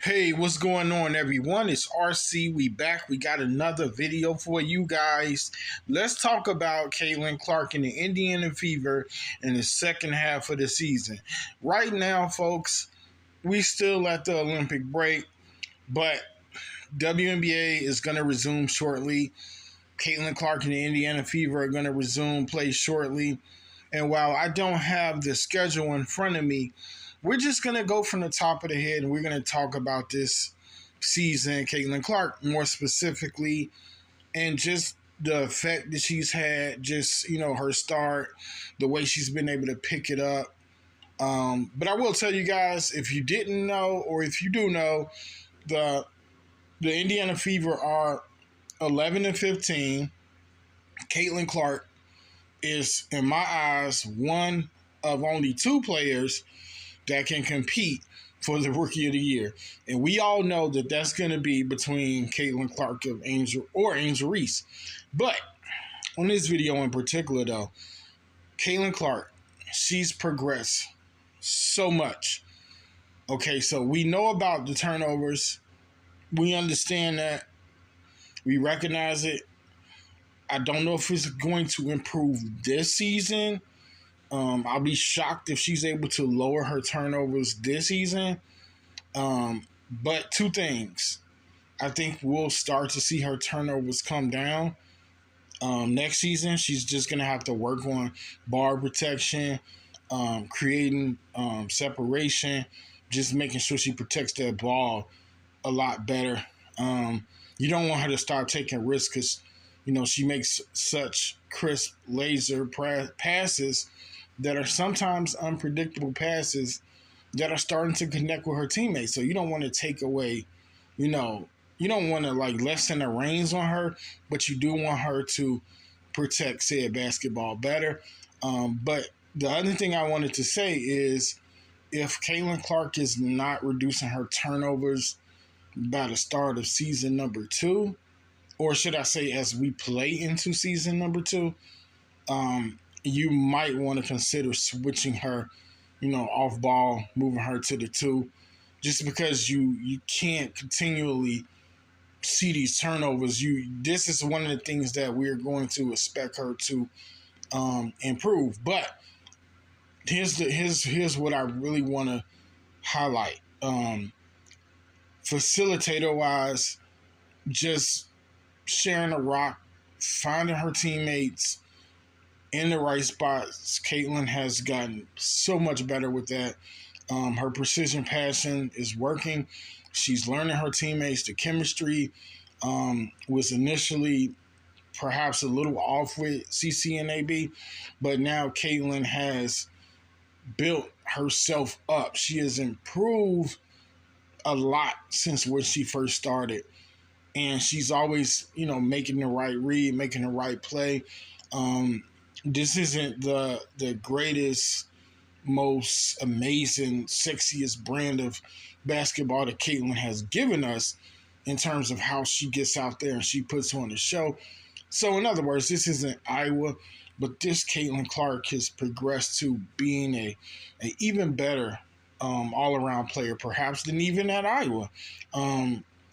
Hey, what's going on, everyone? It's RC. We back. We got another video for you guys. Let's talk about Caitlin Clark and the Indiana Fever in the second half of the season. Right now, folks, we still at the Olympic break, but WNBA is going to resume shortly. Caitlin Clark and the Indiana Fever are going to resume play shortly. And while I don't have the schedule in front of me, we're just going to go from the top of the head and we're going to talk about this season, Caitlin Clark, more specifically, and just the effect that she's had, just, her start, the way she's been able to pick it up. But I will tell you guys, if you didn't know, or if you do know, the Indiana Fever are 11-15. Caitlin Clark is, in my eyes, one of only two players that can compete for the Rookie of the Year. And we all know that that's going to be between Caitlin Clark of Angel Reese. But on this video in particular, though, Caitlin Clark, she's progressed so much. Okay, so we know about the turnovers. We understand that. We recognize it. I don't know if it's going to improve this season. I'll be shocked if she's able to lower her turnovers this season. But two things. I think we'll start to see her turnovers come down. Next season, she's just going to have to work on bar protection, creating separation, just making sure she protects that ball a lot better. You don't want her to start taking risks because, she makes such crisp laser passes that are sometimes unpredictable passes that are starting to connect with her teammates. So you don't want to take away, you don't want to lessen the reins on her, but you do want her to protect said basketball better. But the other thing I wanted to say is if Caitlin Clark is not reducing her turnovers by the start of season number 2, or should I say as we play into season number 2, you might want to consider switching her, off ball, moving her to the 2, just because you can't continually see these turnovers. This is one of the things that we're going to expect her to improve. But here's what I really want to highlight. Facilitator wise, just sharing a rock, finding her teammates in the right spots. Caitlin has gotten so much better with that. Her precision passing is working. She's learning her teammates. The chemistry was initially perhaps a little off with CC and AB, but now Caitlin has built herself up. She has improved a lot since when she first started. And she's always, making the right read, making the right play. This isn't the greatest, most amazing, sexiest brand of basketball that Caitlin has given us in terms of how she gets out there and she puts on the show. So, in other words, this isn't Iowa, but this Caitlin Clark has progressed to being a even better all-around player, perhaps, than even at Iowa.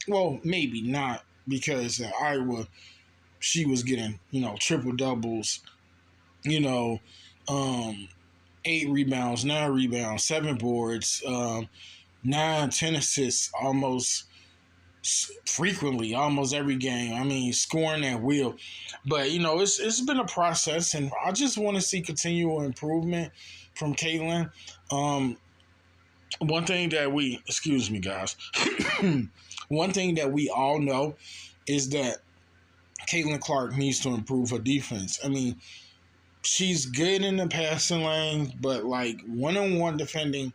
Well, maybe not, because at Iowa, she was getting, triple doubles, 8 rebounds, 9 rebounds, 7 boards, 9, 10 assists almost frequently, almost every game. I mean, scoring at will. But, it's been a process, and I just want to see continual improvement from Caitlin. One thing that excuse me, guys. One thing that we all know is that Caitlin Clark needs to improve her defense. I mean, she's good in the passing lane, but one-on-one defending,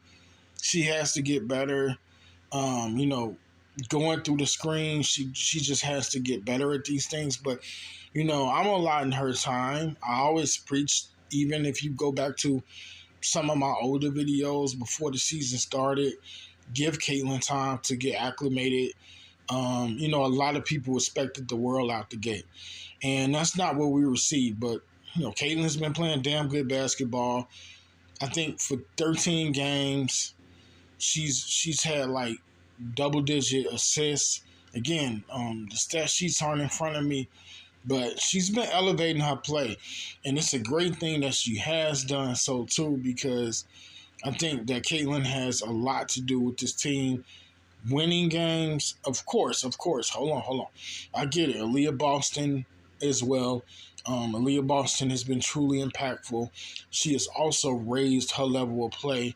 she has to get better. Going through the screen, she just has to get better at these things. But, I'm allotting her time. I always preach, even if you go back to some of my older videos before the season started, give Caitlin time to get acclimated. A lot of people expected the world out the gate, and that's not what we received. But, Caitlin's been playing damn good basketball. I think for 13 games, she's had double-digit assists. Again, the stat sheets aren't in front of me, but she's been elevating her play, and it's a great thing that she has done so too, because I think that Caitlin has a lot to do with this team winning games. Of course. Hold on. I get it. Aaliyah Boston as well. Aaliyah Boston has been truly impactful. She has also raised her level of play.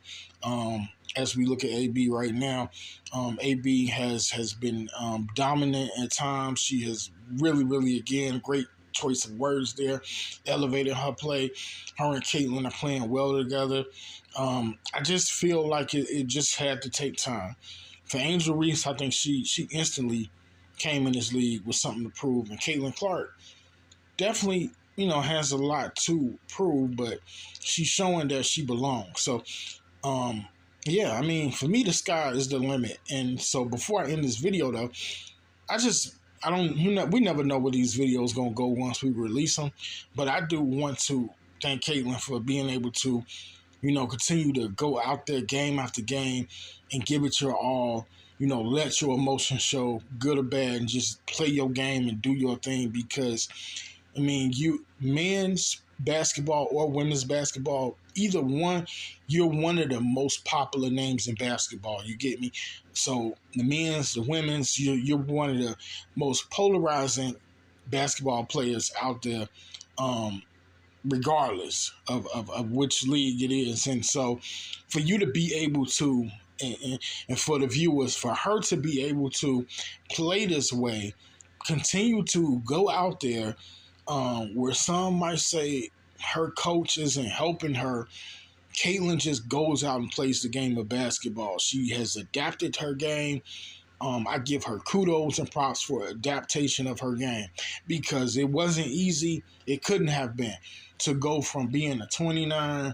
As we look at AB right now, AB has been dominant at times. She has really, again, great choice of words there, elevated her play. Her and Caitlin are playing well together. I just feel like it just had to take time. For Angel Reese, I think she instantly came in this league with something to prove. And Caitlin Clark definitely, has a lot to prove, but she's showing that she belongs. So, yeah, I mean, for me, the sky is the limit. And so before I end this video, though, I don't, we never know where these videos going to go once we release them. But I do want to thank Caitlin for being able to, continue to go out there game after game and give it your all. Let your emotions show, good or bad, and just play your game and do your thing. Because, I mean, men's basketball or women's basketball, either one, you're one of the most popular names in basketball. You get me? So the men's, the women's, you're one of the most polarizing basketball players out there. Regardless of which league it is. And so for you to be able to, and for the viewers, for her to be able to play this way, continue to go out there, where some might say her coach isn't helping her, Caitlin just goes out and plays the game of basketball. She has adapted her game. I give her kudos and props for adaptation of her game, because it wasn't easy. It couldn't have been, to go from being a 29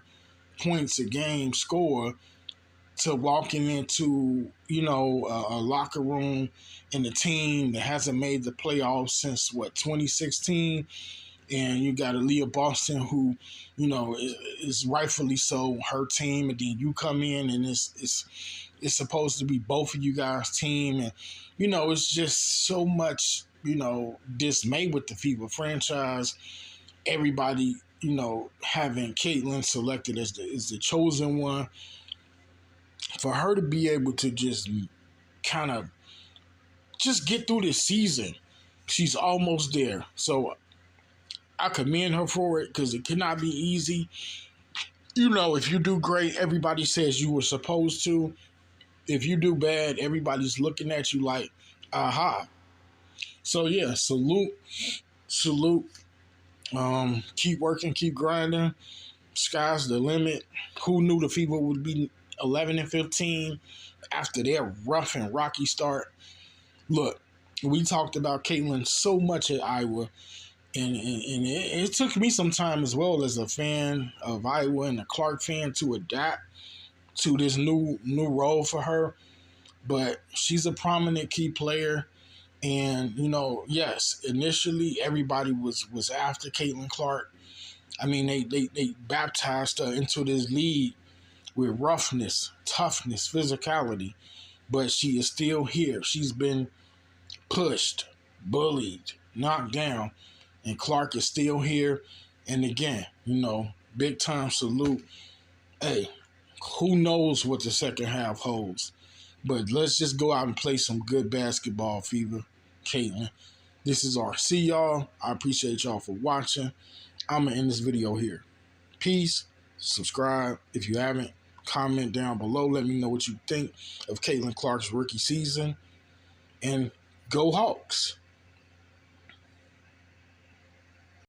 points a game scorer to walking into, a locker room in a team that hasn't made the playoffs since 2016. And you got Aaliyah Boston, who, is rightfully so her team, and then you come in and it's supposed to be both of you guys' team, and it's just so much dismay with the FIBA franchise. Everybody having Caitlin selected as the chosen one. For her to be able to just kind of just get through this season, she's almost there. So I commend her for it, because it cannot be easy. If you do great, everybody says you were supposed to. If you do bad, everybody's looking at you like, aha. So yeah, salute. Keep working, keep grinding. Sky's the limit. Who knew the FIBA would be 11-15 after their rough and rocky start? Look, we talked about Caitlin so much at Iowa, and it took me some time as well as a fan of Iowa and a Clark fan to adapt to this new role for her. But she's a prominent key player. And, yes, initially everybody was after Caitlin Clark. I mean, they baptized her into this league with roughness, toughness, physicality. But she is still here. She's been pushed, bullied, knocked down. And Clark is still here. And again, big time salute. Hey, who knows what the second half holds? But let's just go out and play some good basketball, FIBA. Caitlin. This is RC, y'all. I appreciate y'all for watching. I'm going to end this video here. Peace. Subscribe if you haven't. Comment down below. Let me know what you think of Caitlin Clark's rookie season. And go Hawks.